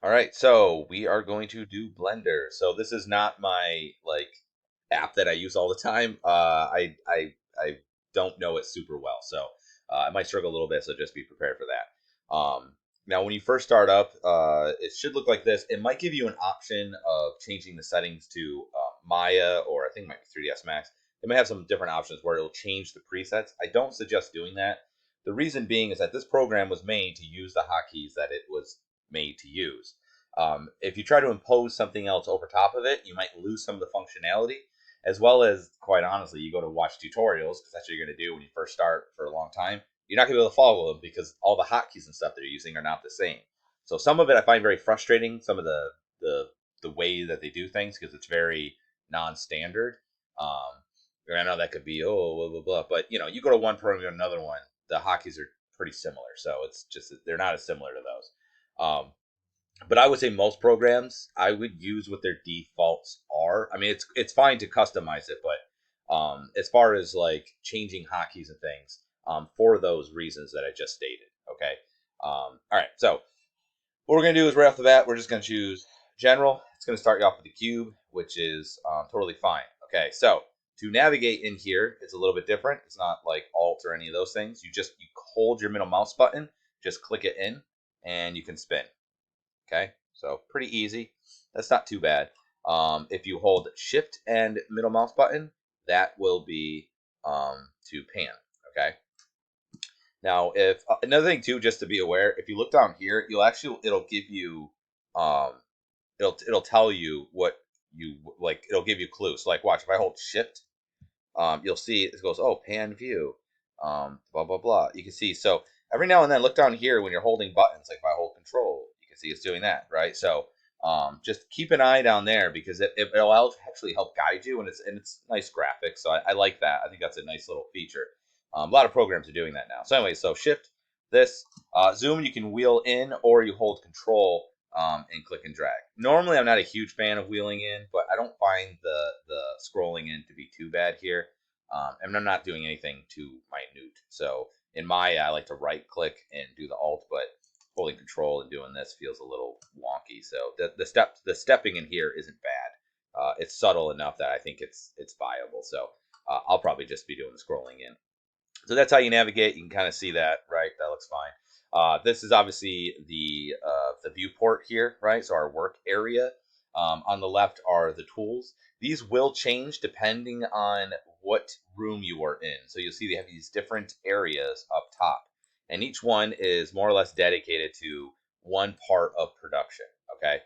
All right, so we are going to do Blender. So this is not my like app that I use all the time. I don't know it super well, so I might struggle a little bit. So just be prepared for that. Now, when you first start up, it should look like this. It might give you an option of changing the settings to Maya, or I think it might be 3ds Max. It may have some different options where it'll change the presets. I don't suggest doing that. The reason being is that this program was made to use the hotkeys that it was made to use. If you try to impose something else over top of it, you might lose some of the functionality, as well as, quite honestly, you go to watch tutorials, because that's what you're going to do when you first start for a long time. You're not going to be able to follow them because all the hotkeys and stuff that you're using are not the same. So some of it I find very frustrating, some of the way that they do things, because it's very non-standard. I know that could be, oh, blah, blah, blah. But, you go to one program to another one, the hotkeys are pretty similar. So it's just, they're not as similar to those. But I would say most programs I would use what their defaults are. I mean, it's fine to customize it, but as far as like changing hotkeys and things, for those reasons that I just stated. Okay. All right. So what we're gonna do is right off the bat, we're just gonna choose general. It's gonna start you off with the cube, which is totally fine. Okay. So to navigate in here, it's a little bit different. It's not like Alt or any of those things. You hold your middle mouse button, just click it in, and you can spin. Okay, so pretty easy. That's not too bad. If you hold Shift and middle mouse button, that will be to pan. Okay. Now, if another thing too, just to be aware, if you look down here, it'll give you it'll tell you what you like. It'll give you clues. So like, watch, if I hold Shift, you'll see it goes, oh, pan view, blah blah blah. You can see, so every now and then, look down here when you're holding buttons. Like if I hold Control, you can see it's doing that, right? So just keep an eye down there, because it'll actually help guide you, and it's nice graphics. So I like that. I think that's a nice little feature. A lot of programs are doing that now. So anyway, so Shift this, zoom. You can wheel in, or you hold Control and click and drag. Normally, I'm not a huge fan of wheeling in, but I don't find the scrolling in to be too bad here. And I'm not doing anything too minute. So in Maya, I like to right click and do the Alt, but holding Control and doing this feels a little wonky. So the stepping in here isn't bad. It's subtle enough that I think it's viable. So I'll probably just be doing the scrolling in. So that's how you navigate. You can kind of see that, right? That looks fine. This is obviously the viewport here, right? So our work area. On the left are the tools. These will change depending on what room you are in. So you'll see they have these different areas up top, and each one is more or less dedicated to one part of production. Okay,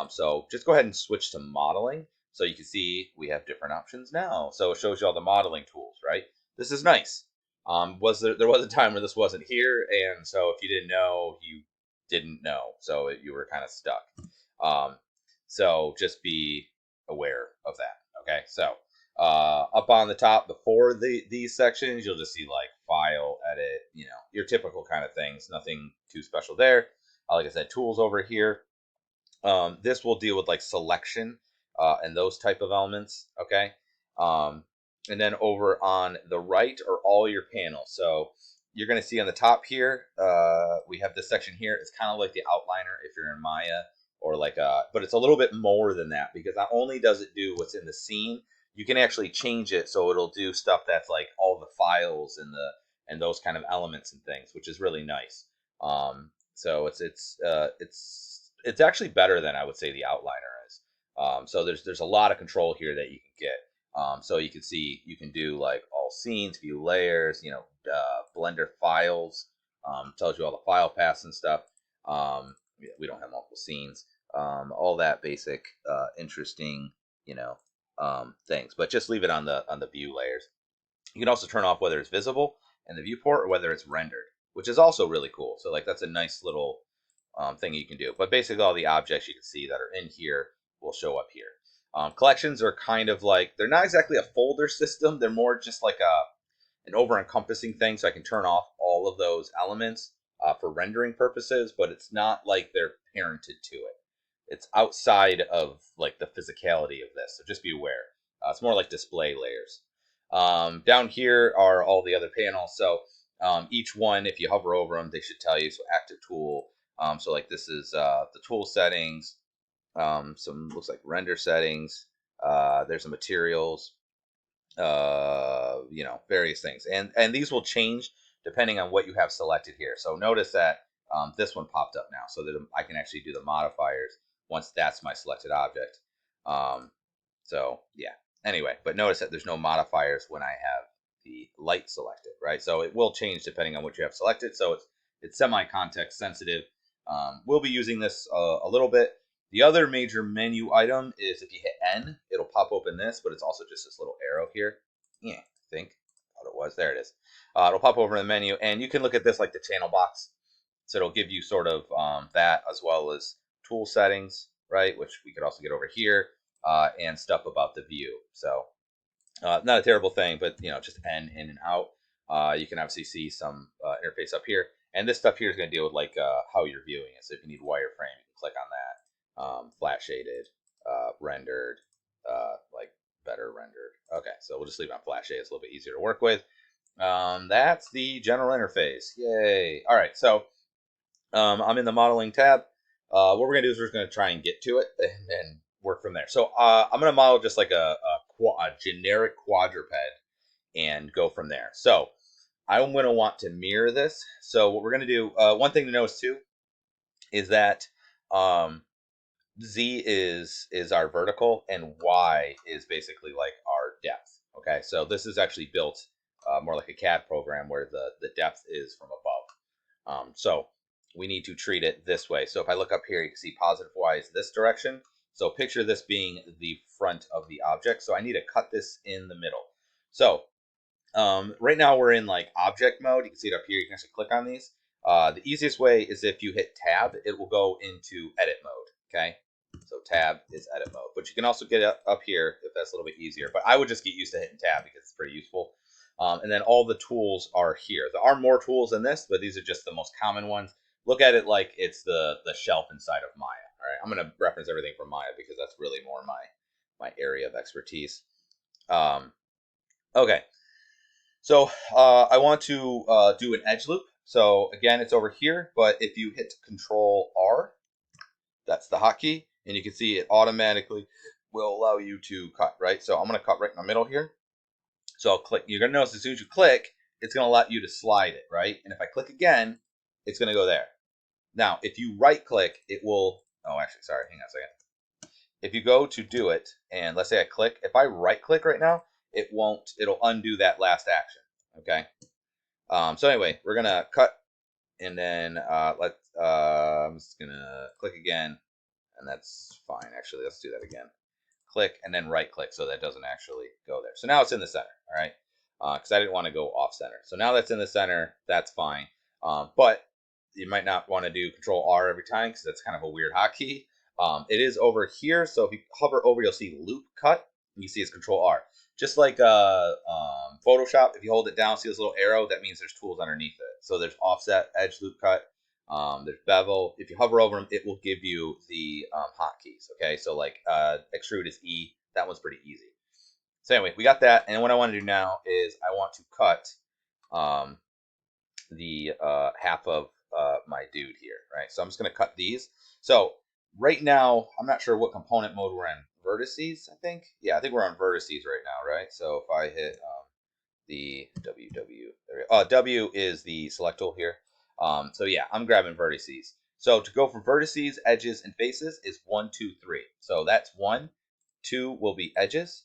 so just go ahead and switch to modeling, so you can see we have different options now. So it shows you all the modeling tools, right? This is nice. There was a time where this wasn't here, and so if you didn't know, you didn't know, so you were kind of stuck. Um, so just be aware of that. Okay, so up on the top before these sections, you'll just see like file, edit, your typical kind of things. Nothing too special there. Like I said, tools over here. This will deal with like selection and those type of elements. Okay. Um, and then over on the right are all your panels. So you're going to see on the top here, we have this section here. It's kind of like the outliner if you're in Maya, or like but it's a little bit more than that, because not only does it do what's in the scene, you can actually change it so it'll do stuff that's like all the files and those kind of elements and things, which is really nice. So it's actually better than I would say the outliner is. So there's a lot of control here that you can get. So you can see you can do like all scenes, view layers, Blender files, tells you all the file paths and stuff. We don't have multiple scenes, all that basic, interesting, things. But just leave it on the view layers. You can also turn off whether it's visible in the viewport or whether it's rendered, which is also really cool. So like that's a nice little thing you can do. But basically all the objects you can see that are in here will show up here. Collections are kind of like, they're not exactly a folder system. They're more just like an over-encompassing thing, so I can turn off all of those elements for rendering purposes, but it's not like they're parented to it. It's outside of like the physicality of this, so just be aware. It's more like display layers. Down here are all the other panels. So each one, if you hover over them, they should tell you. So active tool, So like this is the tool settings, some looks like render settings. There's the materials, various things, and these will change depending on what you have selected here. So notice that this one popped up now, so that I can actually do the modifiers once that's my selected object. So yeah. Anyway, but notice that there's no modifiers when I have the light selected, right? So it will change depending on what you have selected. So it's semi-context sensitive. We'll be using this a little bit. The other major menu item is if you hit N, it'll pop open this, but it's also just this little arrow here. Yeah, I think thought it was. There it is. It'll pop over in the menu, and you can look at this like the channel box. So it'll give you sort of that, as well as tool settings, right? Which we could also get over here, and stuff about the view. So not a terrible thing, but just N in and out. You can obviously see some interface up here, and this stuff here is going to deal with like how you're viewing it. So if you need wireframe, you can click on that. Flat shaded, rendered, like better rendered. Okay, so we'll just leave it on flat shade. It's a little bit easier to work with. That's the general interface. Yay! All right, so I'm in the modeling tab. What we're gonna do is we're just gonna try and get to it and then work from there. So I'm gonna model just like a generic quadruped and go from there. So I'm gonna want to mirror this. So what we're gonna do, one thing to notice too, is that Z is our vertical and Y is basically like our depth. Okay, so this is actually built more like a CAD program where the depth is from above. So we need to treat it this way. So if I look up here, you can see positive Y is this direction. So picture this being the front of the object. So I need to cut this in the middle. So right now we're in like object mode. You can see it up here. You can actually click on these. The easiest way is if you hit tab, it will go into edit mode. Okay, so tab is edit mode, but you can also get up here if that's a little bit easier. But I would just get used to hitting tab because it's pretty useful. And then all the tools are here. There are more tools than this, but these are just the most common ones. Look at it like it's the shelf inside of Maya. All right, I'm going to reference everything from Maya because that's really more my area of expertise. Okay. So I want to do an edge loop. So again, it's over here, but if you hit Control R, that's the hotkey, and you can see it automatically will allow you to cut, right? So I'm going to cut right in the middle here. So I'll click. You're going to notice as soon as you click, it's going to allow you to slide it, right? And if I click again, it's going to go there. Now, if you right click, it will, oh, actually, sorry, hang on a second. If you go to do it, and let's say I click, if I right click right now, it'll undo that last action, okay? So anyway, we're gonna cut, and then I'm just gonna click again, and that's fine. Actually, let's do that again. Click and then right click so that doesn't actually go there. So now it's in the center, all right? Because I didn't want to go off center. So now that's in the center, that's fine. But you might not want to do Control R every time because that's kind of a weird hotkey. It is over here, so if you hover over, you'll see Loop Cut. You see it's Control R. Just like Photoshop, if you hold it down, see this little arrow, that means there's tools underneath it. So there's Offset, Edge, Loop Cut. There's Bevel. If you hover over them, it will give you the hotkeys. Okay, so like Extrude is E. That one's pretty easy. So anyway, we got that, and what I want to do now is I want to cut the half of my dude here, right? So I'm just going to cut these. So right now, I'm not sure what component mode we're in. Vertices, I think. Yeah, I think we're on vertices right now, right? So if I hit the W is the select tool here. So yeah, I'm grabbing vertices. So to go from vertices, edges, and faces is 1, 2, 3. So that's 1, 2 will be edges,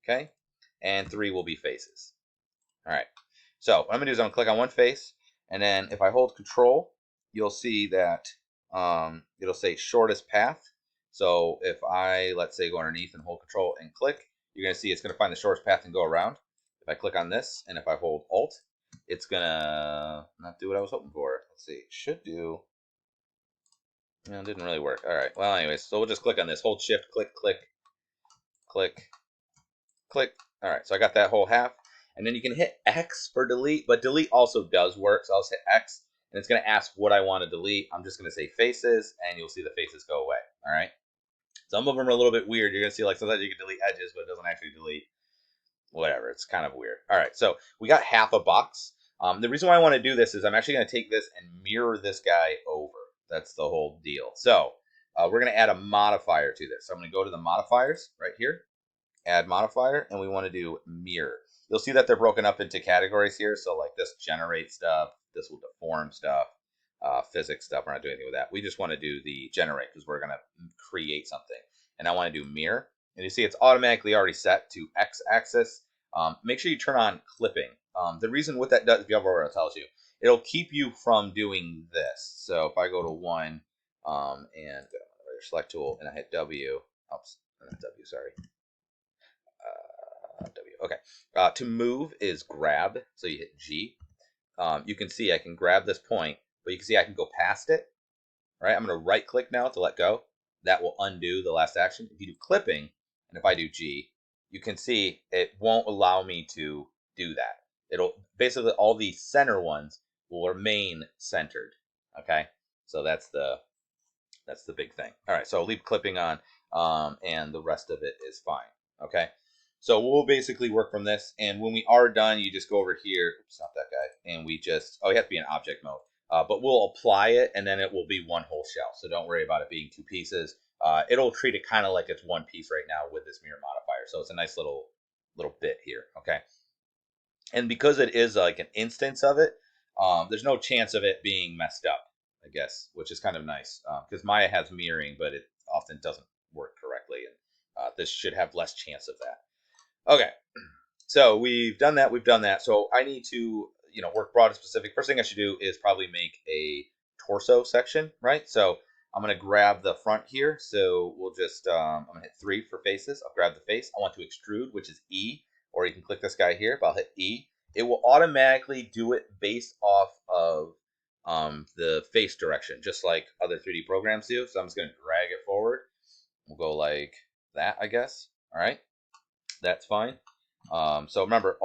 okay, and 3 will be faces. All right. So what I'm gonna do is I'm gonna click on one face, and then if I hold Control, you'll see that it'll say shortest path. So if I, let's say, go underneath and hold Control and click, you're gonna see it's gonna find the shortest path and go around. If I click on this, and if I hold Alt, it's gonna not do what I was hoping for. Let's see, it should do. No, it didn't really work. All right. Well, anyways, so we'll just click on this. Hold Shift, click, click, click, click. All right. So I got that whole half. And then you can hit X for delete, but delete also does work. So I'll just hit X, and it's going to ask what I want to delete. I'm just going to say faces, and you'll see the faces go away. All right. Some of them are a little bit weird. You're going to see like sometimes you can delete edges, but it doesn't actually delete. Whatever. It's kind of weird. All right. So we got half a box. The reason why I want to do this is I'm actually going to take this and mirror this guy over. That's the whole deal. So we're going to add a modifier to this. So I'm going to go to the modifiers right here, add modifier, and we want to do mirror. You'll see that they're broken up into categories here. So like this generate stuff, this will deform stuff, physics stuff. We're not doing anything with that. We just want to do the generate because we're going to create something. And I want to do mirror. And you see it's automatically already set to x-axis. Make sure you turn on clipping. The reason what that does, if you have over, it tells you, it'll keep you from doing this. So if I go to 1 and select tool and I hit W, oops, not W, sorry. W. Okay. To move is grab. So you hit G. You can see I can grab this point, but you can see I can go past it. Right. I'm going to right click now to let go. That will undo the last action. If you do clipping, and if I do G, you can see it won't allow me to do that. It'll basically all the center ones will remain centered. Okay. So that's the big thing. All right. So I'll leave clipping on, and the rest of it is fine. Okay. So we'll basically work from this, and when we are done, you just go over here. Oops, not that guy. And we just, you have to be in object mode. But we'll apply it, and then it will be one whole shell. So don't worry about it being two pieces. It'll treat it kind of like it's one piece right now with this mirror modifier. So it's a nice little bit here. Okay. And because it is like an instance of it, there's no chance of it being messed up, I guess, which is kind of nice. Because Maya has mirroring, but it often doesn't work correctly. And this should have less chance of that. Okay, so we've done that. So I need to, work broad and specific. First thing I should do is probably make a torso section, right? So I'm going to grab the front here. So we'll just, I'm going to hit 3 for faces. I'll grab the face. I want to extrude, which is E, or you can click this guy here, but I'll hit E. It will automatically do it based off of the face direction, just like other 3D programs do. So I'm just going to drag it forward. We'll go like that, I guess. All right. That's fine. So remember,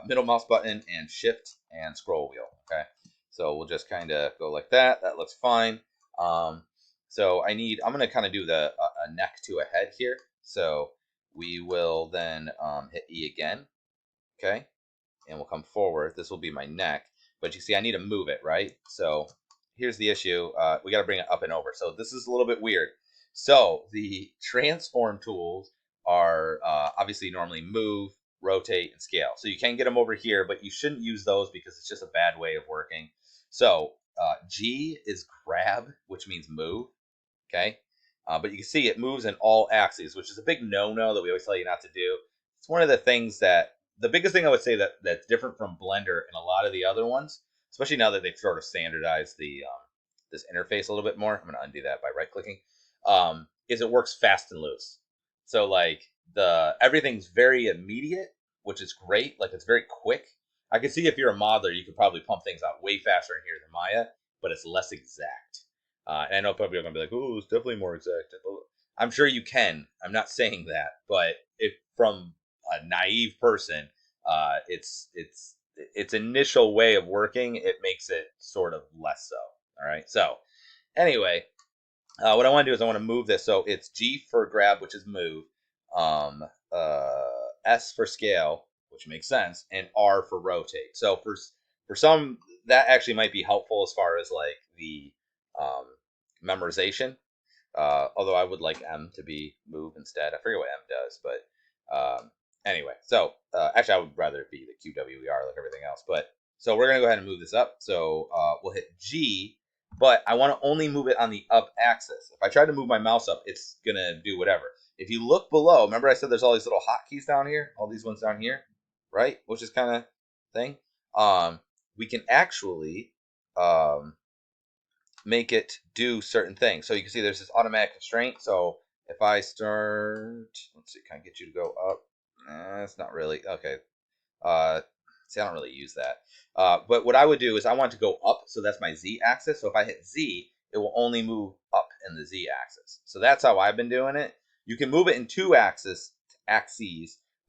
middle mouse button and shift and scroll wheel. Okay. So we'll just kind of go like that. That looks fine. So I'm going to kind of do a neck to a head here. So we will then hit E again. Okay. And we'll come forward. This will be my neck. But you see, I need to move it, right? So here's the issue. We got to bring it up and over. So this is a little bit weird. So the transform tools are obviously normally move, rotate, and scale. So you can get them over here, but you shouldn't use those because it's just a bad way of working. So G is grab, which means move. Okay. But you can see it moves in all axes, which is a big no-no that we always tell you not to do. It's one of the things the biggest thing I would say that's different from Blender and a lot of the other ones, especially now that they've sort of standardized the this interface a little bit more. I'm going to undo that by right-clicking. Is it works fast and loose. So like everything's very immediate, which is great. Like it's very quick. I can see if you're a modeler, you could probably pump things out way faster in here than Maya, but it's less exact. And I know people are going to be like, "Oh, it's definitely more exact." I'm sure you can. I'm not saying that, but if from a naive person, its initial way of working, it makes it sort of less so. All right. So anyway, what I want to do is I want to move this. So it's G for grab, which is move, S for scale, which makes sense, and R for rotate. So for some, that actually might be helpful as far as like the memorization. Although I would like M to be move instead. I forget what M does, but anyway. So actually, I would rather it be the QWER like everything else. But so we're gonna go ahead and move this up. So we'll hit G, but I want to only move it on the up axis. If I try to move my mouse up, it's gonna do whatever. If you look below, remember I said there's all these little hotkeys down here, all these ones down here, right? Which is kind of thing. We can actually make it do certain things. So you can see there's this automatic constraint. So if I start, let's see, can I get you to go up? It's not really, okay. See, I don't really use that. But what I would do is I want to go up, so that's my Z axis. So if I hit Z, it will only move up in the Z axis. So that's how I've been doing it. You can move it in two axes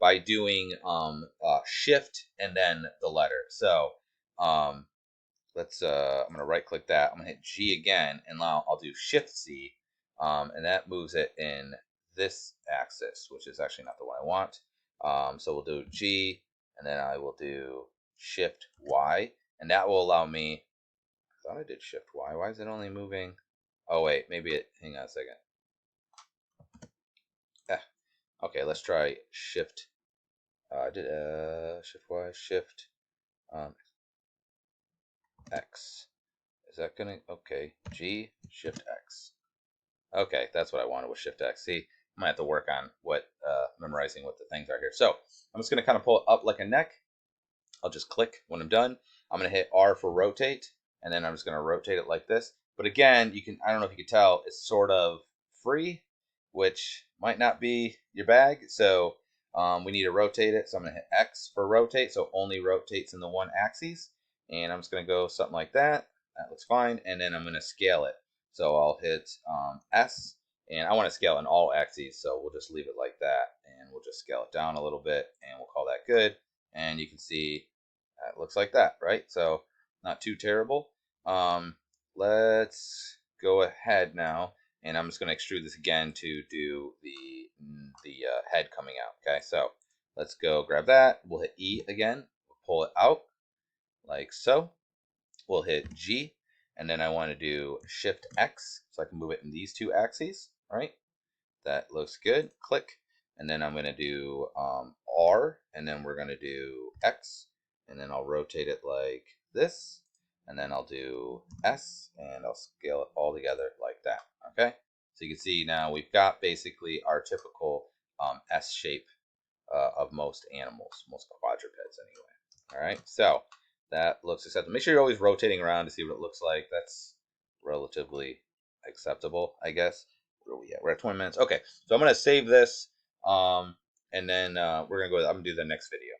by doing shift and then the letter. So I'm going to right click that. I'm going to hit G again, and now I'll do Shift C, and that moves it in this axis, which is actually not the one I want. So we'll do G, and then I will do Shift Y, and that will allow me thought I did Shift Y. Why is it only moving? Oh wait, maybe it. Hang on a second. Okay, let's try Shift. I did Shift Y, Shift X. Is that gonna? Okay, G, Shift X. Okay, that's what I wanted with Shift X. See, I might have to work on what memorizing what the things are here. So I'm just gonna kind of pull it up like a neck. I'll just click when I'm done. I'm going to hit R for rotate, and then I'm just going to rotate it like this. But again, you can, I don't know if you can tell, it's sort of free, which might not be your bag. So we need to rotate it. So I'm going to hit X for rotate, so it only rotates in the one axis. And I'm just going to go something like that. That looks fine. And then I'm going to scale it. So I'll hit S, and I want to scale in all axes, so we'll just leave it like that. And we'll just scale it down a little bit, and we'll call that good. And you can see it looks like that, right? So not too terrible. Let's go ahead now, and I'm just going to extrude this again to do the head coming out. Okay, so let's go grab that. We'll hit E again, pull it out like so. We'll hit G, and then I want to do Shift X so I can move it in these two axes. All right, that looks good. Click, and then I'm going to do R, and then we're going to do X, and then I'll rotate it like this, and then I'll do S, and I'll scale it all together like that. Okay, so you can see now we've got basically our typical S shape of most animals, most quadrupeds anyway. All right, so that looks acceptable. Make sure you're always rotating around to see what it looks like. That's relatively acceptable, I guess. Where are we at? We're at 20 minutes. Okay, so I'm gonna save this, and then we're gonna go. I'm gonna do the next video.